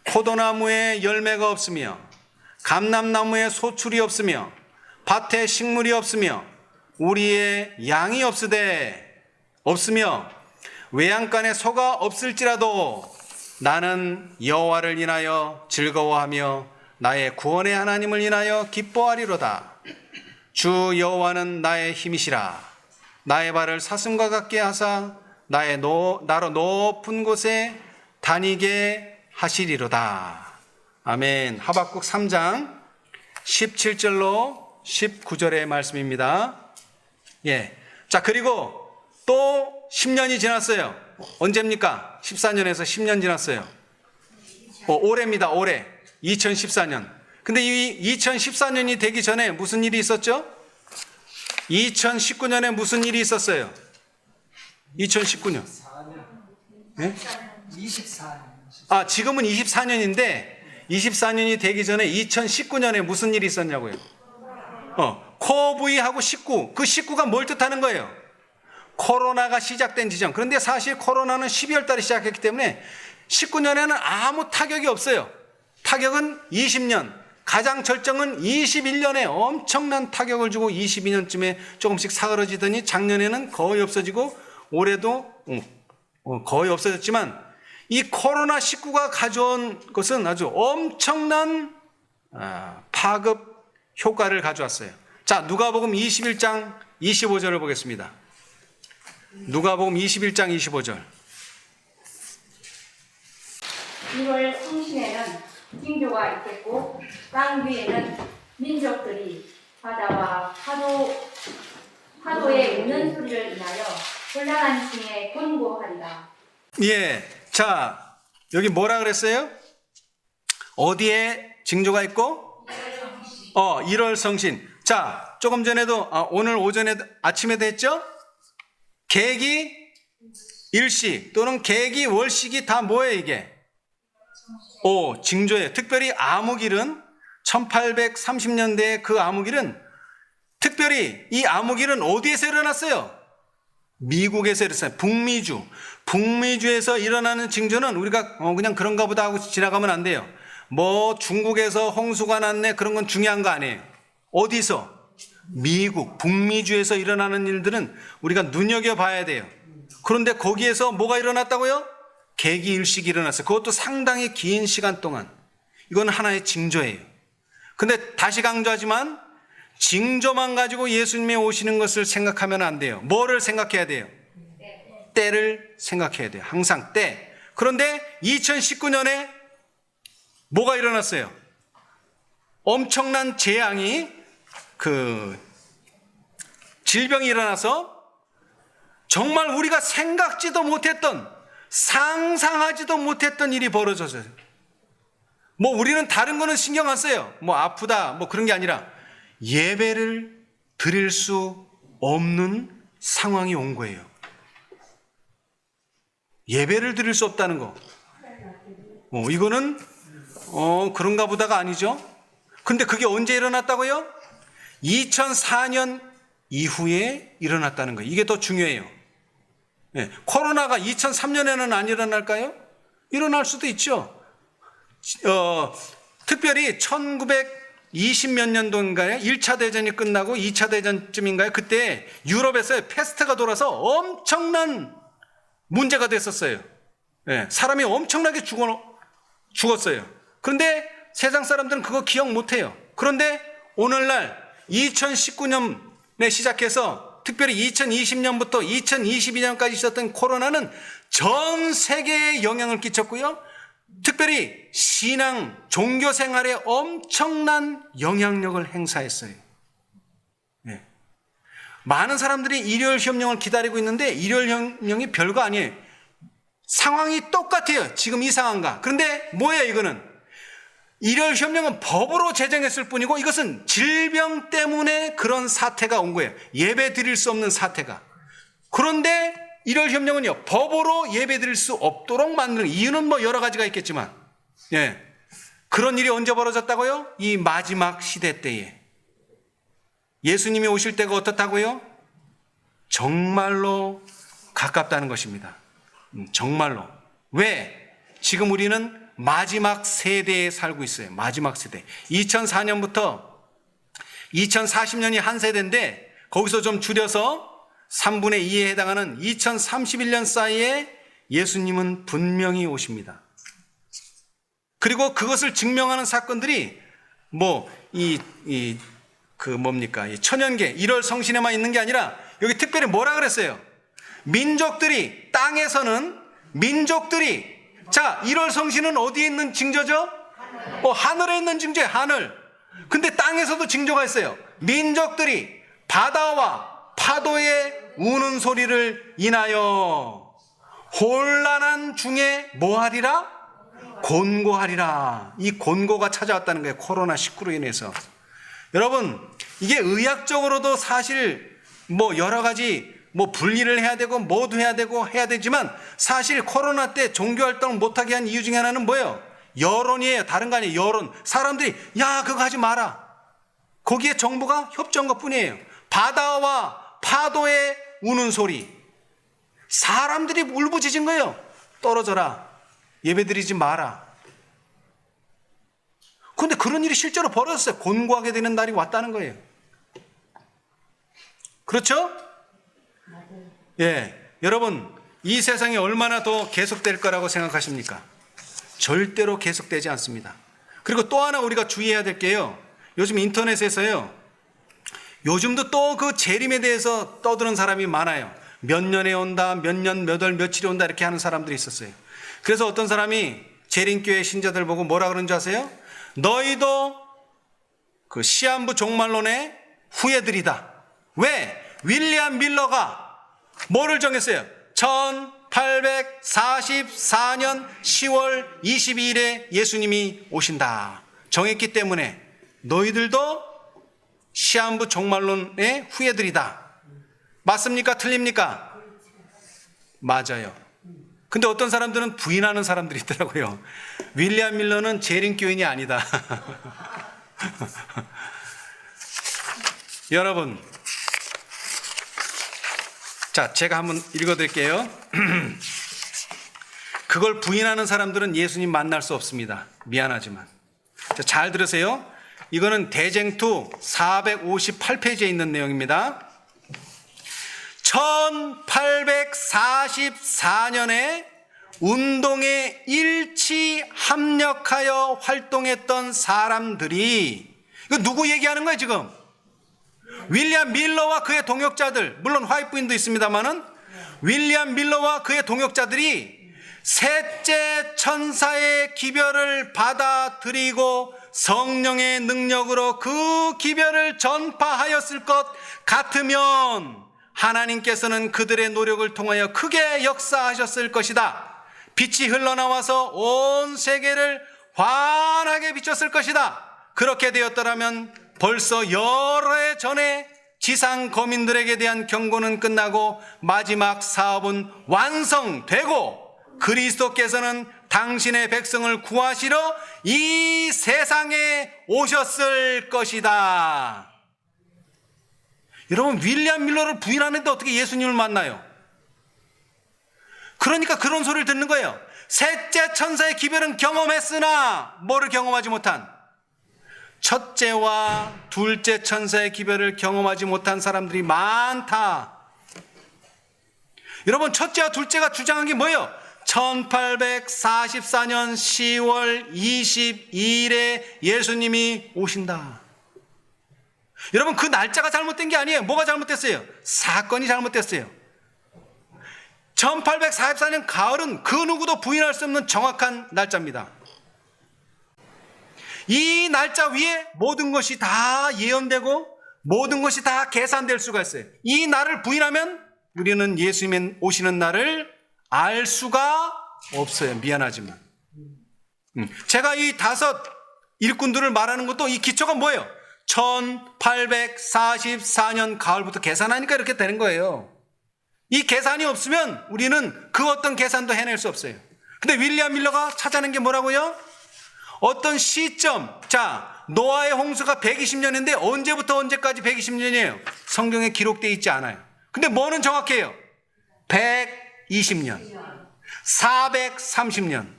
포도나무에 열매가 없으며 감람나무에 소출이 없으며 밭에 식물이 없으며 우리의 양이 없으며 외양간에 소가 없을지라도 나는 여호와를 인하여 즐거워하며 나의 구원의 하나님을 인하여 기뻐하리로다. 주 여호와는 나의 힘이시라. 나의 발을 사슴과 같게 하사 나로 높은 곳에 다니게 하시리로다. 아멘. 하박국 3장 17절로 19절의 말씀입니다. 예. 자, 그리고 또 10년이 지났어요. 언제입니까? 14년에서 10년 지났어요. 올해입니다. 올해. 2014년. 근데 이 2014년이 되기 전에 무슨 일이 있었죠? 2019년에 무슨 일이 있었어요? 2019년. 네? 24년. 지금은 24년인데 24년이 되기 전에 2019년에 무슨 일이 있었냐고요? 코브이하고 19. 그 19가 뭘 뜻하는 거예요? 코로나가 시작된 지점. 그런데 사실 코로나는 12월 달에 시작했기 때문에 19년에는 아무 타격이 없어요. 타격은 20년. 가장 절정은 21년에 엄청난 타격을 주고 22년쯤에 조금씩 사그러지더니 작년에는 거의 없어지고 올해도 거의 없어졌지만 이 코로나19가 가져온 것은 아주 엄청난 파급 효과를 가져왔어요. 자, 누가복음 21장 25절을 보겠습니다. 누가복음 21장 25절. 1월 성신에는 징조가 있겠고 땅 위에는 민족들이 바다와 파도의 우는 소리를 인하여 혼란한 층에 권고하리라. 예. 자, 여기 뭐라 그랬어요? 어디에 징조가 있고? 1월 성신. 자, 조금 전에도 오늘 오전에 아침에도 했죠? 계기 일시 또는 계기 월식이 다 뭐예요 이게? 징조예요. 특별히 암흑일은 1830년대의 그 암흑일은 특별히 이 암흑일은 어디에서 일어났어요? 미국에서 일어났어요. 북미주에서 일어나는 징조는 우리가 그냥 그런가 보다 하고 지나가면 안 돼요. 뭐 중국에서 홍수가 났네 그런 건 중요한 거 아니에요. 어디서? 미국, 북미주에서 일어나는 일들은 우리가 눈여겨봐야 돼요. 그런데 거기에서 뭐가 일어났다고요? 계기일식이 일어났어요. 그것도 상당히 긴 시간 동안. 이건 하나의 징조예요. 근데 다시 강조하지만 징조만 가지고 예수님이 오시는 것을 생각하면 안 돼요. 뭐를 생각해야 돼요? 때를 생각해야 돼요. 항상 때. 그런데 2019년에 뭐가 일어났어요? 엄청난 재앙이 질병이 일어나서 정말 우리가 생각지도 못했던 상상하지도 못했던 일이 벌어졌어요. 뭐 우리는 다른 거는 신경 안 써요. 뭐 아프다 뭐 그런 게 아니라 예배를 드릴 수 없는 상황이 온 거예요. 예배를 드릴 수 없다는 거. 이거는 그런가 보다가 아니죠. 근데 그게 언제 일어났다고요? 2004년 이후에 일어났다는 거예요. 이게 더 중요해요. 코로나가 2003년에는 안 일어날까요? 일어날 수도 있죠. 특별히 1920 몇 년도인가요? 1차 대전이 끝나고 2차 대전쯤인가요? 그때 유럽에서 패스트가 돌아서 엄청난 문제가 됐었어요. 사람이 엄청나게 죽었어요. 그런데 세상 사람들은 그거 기억 못해요. 그런데 오늘날 2019년에 시작해서 특별히 2020년부터 2022년까지 있었던 코로나는 전 세계에 영향을 끼쳤고요. 특별히 신앙, 종교 생활에 엄청난 영향력을 행사했어요. 많은 사람들이 일요일 협령을 기다리고 있는데 일요일 협령이 별거 아니에요. 상황이 똑같아요. 지금 이 상황과. 그런데 뭐예요 이거는? 일요일 협령은 법으로 제정했을 뿐이고 이것은 질병 때문에 그런 사태가 온 거예요. 예배 드릴 수 없는 사태가. 그런데 일요일 협령은요, 법으로 예배 드릴 수 없도록 만드는 이유는 뭐 여러 가지가 있겠지만, 예. 그런 일이 언제 벌어졌다고요? 이 마지막 시대 때에. 예수님이 오실 때가 어떻다고요? 정말로 가깝다는 것입니다. 정말로. 왜? 지금 우리는 마지막 세대에 살고 있어요. 마지막 세대. 2004년부터 2040년이 한 세대인데 거기서 좀 줄여서 3분의 2에 해당하는 2031년 사이에 예수님은 분명히 오십니다. 그리고 그것을 증명하는 사건들이 이 천연계 1월 성신에만 있는 게 아니라 여기 특별히 뭐라 그랬어요? 민족들이 땅에서는 자, 1월 성신은 어디에 있는 징조죠? 하늘에 있는 징조예요. 하늘. 근데 땅에서도 징조가 있어요. 민족들이 바다와 파도의 우는 소리를 인하여 혼란한 중에 뭐하리라? 곤고하리라. 이 곤고가 찾아왔다는 거예요. 코로나19로 인해서. 여러분, 이게 의학적으로도 사실 여러 가지 분리를 해야 되고 뭐도 해야 되고 해야 되지만 사실 코로나 때 종교활동을 못하게 한 이유 중에 하나는 뭐예요? 여론이에요. 다른 거 아니에요. 여론. 사람들이 야 그거 하지 마라. 거기에 정부가 협조한 것뿐이에요. 바다와 파도의 우는 소리. 사람들이 울부짖은 거예요. 떨어져라. 예배드리지 마라. 그런데 그런 일이 실제로 벌어졌어요. 곤고하게 되는 날이 왔다는 거예요. 그렇죠? 예, 여러분 이 세상이 얼마나 더 계속될 거라고 생각하십니까? 절대로 계속되지 않습니다. 그리고 또 하나 우리가 주의해야 될 게요. 요즘 인터넷에서요. 요즘도 또 그 재림에 대해서 떠드는 사람이 많아요. 몇 년에 온다, 몇 년, 몇 월, 며칠에 온다 이렇게 하는 사람들이 있었어요. 그래서 어떤 사람이 재림교회 신자들 보고 뭐라 그러는 줄 아세요? 너희도 그 시한부 종말론의 후예들이다. 왜? 윌리엄 밀러가 뭐를 정했어요? 1844년 10월 22일에 예수님이 오신다. 정했기 때문에 너희들도 시한부 종말론의 후예들이다. 맞습니까? 틀립니까? 맞아요. 근데 어떤 사람들은 부인하는 사람들이 있더라고요. 윌리엄 밀러는 재림교인이 아니다. 여러분, 자, 제가 한번 읽어드릴게요. 그걸 부인하는 사람들은 예수님 만날 수 없습니다. 미안하지만. 자, 잘 들으세요. 이거는 대쟁투 458페이지에 있는 내용입니다. 1844년에 운동에 일치 합력하여 활동했던 사람들이, 이거 누구 얘기하는 거예요 지금? 윌리엄 밀러와 그의 동역자들, 물론 화이트부인도 있습니다만은 윌리엄 밀러와 그의 동역자들이 셋째 천사의 기별을 받아들이고 성령의 능력으로 그 기별을 전파하였을 것 같으면 하나님께서는 그들의 노력을 통하여 크게 역사하셨을 것이다. 빛이 흘러나와서 온 세계를 환하게 비췄을 것이다. 그렇게 되었더라면 벌써 여러 해 전에 지상 거민들에게 대한 경고는 끝나고 마지막 사업은 완성되고 그리스도께서는 당신의 백성을 구하시러 이 세상에 오셨을 것이다. 여러분, 윌리엄 밀러를 부인하는데 어떻게 예수님을 만나요? 그러니까 그런 소리를 듣는 거예요. 셋째 천사의 기별은 경험했으나 뭐를 경험하지 못한? 첫째와 둘째 천사의 기별을 경험하지 못한 사람들이 많다. 여러분, 첫째와 둘째가 주장한 게 뭐예요? 1844년 10월 22일에 예수님이 오신다. 여러분, 그 날짜가 잘못된 게 아니에요. 뭐가 잘못됐어요? 사건이 잘못됐어요. 1844년 가을은 그 누구도 부인할 수 없는 정확한 날짜입니다. 이 날짜 위에 모든 것이 다 예언되고 모든 것이 다 계산될 수가 있어요. 이 날을 부인하면 우리는 예수님 오시는 날을 알 수가 없어요. 미안하지만. 제가 이 5 일꾼들을 말하는 것도 이 기초가 뭐예요? 1844년 가을부터 계산하니까 이렇게 되는 거예요. 이 계산이 없으면 우리는 그 어떤 계산도 해낼 수 없어요. 근데 윌리엄 밀러가 찾아낸 게 뭐라고요? 어떤 시점, 자, 노아의 홍수가 120년인데 언제부터 언제까지 120년이에요? 성경에 기록되어 있지 않아요. 근데 뭐는 정확해요? 120년, 430년.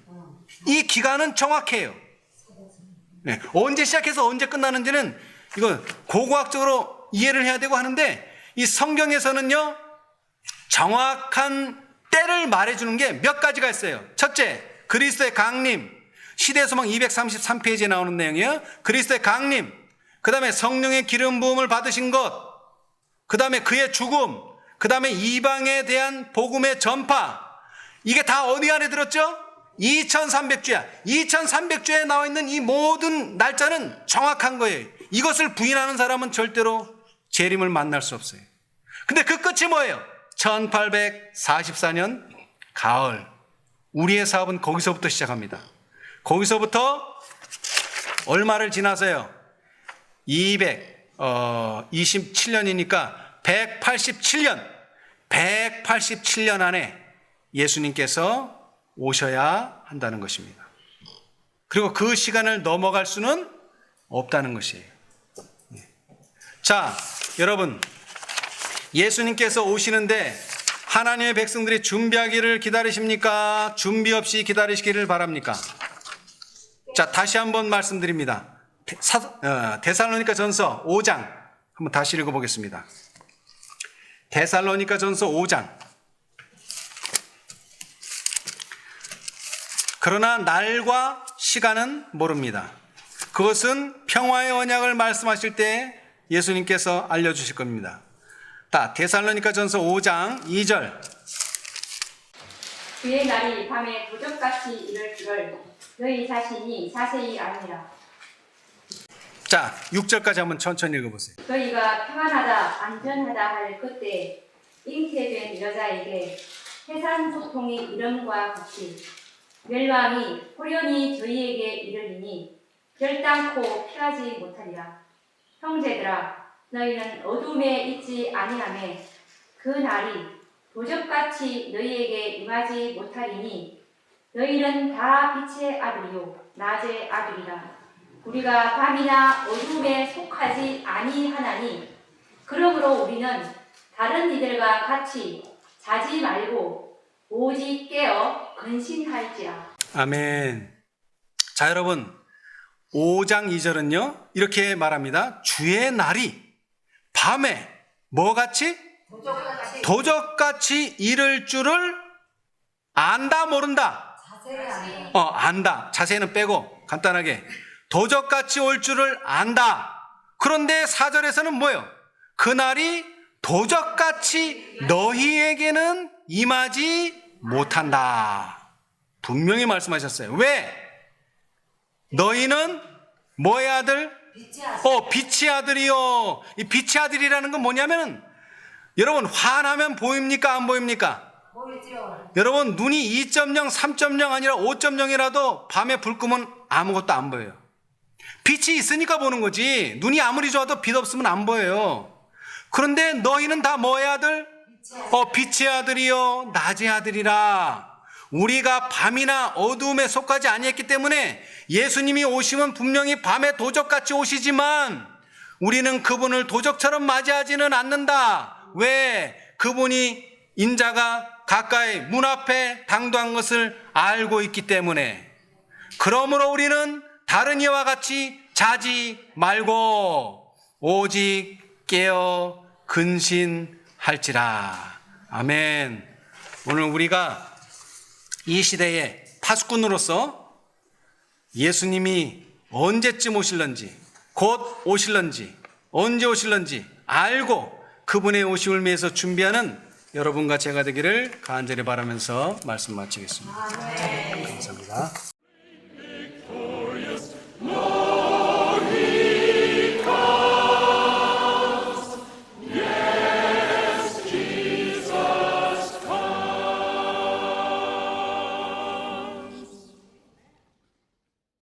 이 기간은 정확해요. 네, 언제 시작해서 언제 끝나는지는 이건 고고학적으로 이해를 해야 되고 하는데 이 성경에서는요, 정확한 때를 말해주는 게 몇 가지가 있어요. 첫째, 그리스도의 강림. 시대소망 233페이지에 나오는 내용이에요. 그리스도의 강림. 그 다음에 성령의 기름 부음을 받으신 것. 그 다음에 그의 죽음. 그 다음에 이방에 대한 복음의 전파. 이게 다 어디 안에 들었죠? 2300주야. 2300주에 나와 있는 이 모든 날짜는 정확한 거예요. 이것을 부인하는 사람은 절대로 재림을 만날 수 없어요. 근데 그 끝이 뭐예요? 1844년 가을. 우리의 사업은 거기서부터 시작합니다. 거기서부터 얼마를 지나서요? 227년이니까 187년 안에 예수님께서 오셔야 한다는 것입니다. 그리고 그 시간을 넘어갈 수는 없다는 것이에요. 자, 여러분, 예수님께서 오시는데 하나님의 백성들이 준비하기를 기다리십니까? 준비 없이 기다리시기를 바랍니까? 자, 다시 한번 말씀드립니다. 데살로니가 전서 5장 한번 다시 읽어보겠습니다. 데살로니가 전서 5장. 그러나 날과 시간은 모릅니다. 그것은 평화의 언약을 말씀하실 때 예수님께서 알려주실 겁니다. 데살로니가 전서 5장 2절. 그의 날이 밤에 도적같이 이를 줄을 너희 자신이 자세히 아니라. 자, 6절까지 한번 천천히 읽어보세요. 너희가 평안하다 안전하다 할 그때 잉태된 여자에게 해산 소통의 이름과 같이 멸망이 호련히 저희에게 이르리니 결단코 피하지 못하리라. 형제들아, 너희는 어둠에 있지 아니하매 그 날이 도적같이 너희에게 임하지 못하리니 너희는 다 빛의 아들이요 낮의 아들이라. 우리가 밤이나 어둠에 속하지 아니하나니 그러므로 우리는 다른 이들과 같이 자지 말고 오직 깨어 근신할지라. 아멘. 자, 여러분, 5장 2절은요 이렇게 말합니다. 주의 날이 밤에 뭐같이? 도적같이 이를 줄을 안다 모른다? 안다. 자세히는 빼고 간단하게 도적같이 올 줄을 안다. 그런데 4절에서는 뭐예요? 그날이 도적같이 너희에게는 임하지 못한다. 분명히 말씀하셨어요. 왜? 너희는 뭐의 아들? 빛의 아들이요. 이 빛의 아들이라는 건 뭐냐면 여러분 화나면 보입니까? 안 보입니까? 보이죠. 여러분 눈이 2.0, 3.0 아니라 5.0이라도 밤에 불 끄면 아무것도 안 보여요. 빛이 있으니까 보는 거지. 눈이 아무리 좋아도 빛 없으면 안 보여요. 그런데 너희는 다 뭐의 아들? 빛의 아들이요 낮의 아들이라. 우리가 밤이나 어두움에 속하지 아니했기 때문에 예수님이 오시면 분명히 밤에 도적같이 오시지만 우리는 그분을 도적처럼 맞이하지는 않는다. 왜? 그분이 인자가 가까이 문 앞에 당도한 것을 알고 있기 때문에. 그러므로 우리는 다른 이와 같이 자지 말고 오직 깨어 근신할지라. 아멘. 오늘 우리가 이 시대의 파수꾼으로서 예수님이 언제쯤 오실런지, 곧 오실런지, 언제 오실런지 알고 그분의 오심을 위해서 준비하는 여러분과 제가 되기를 간절히 바라면서 말씀 마치겠습니다. 감사합니다.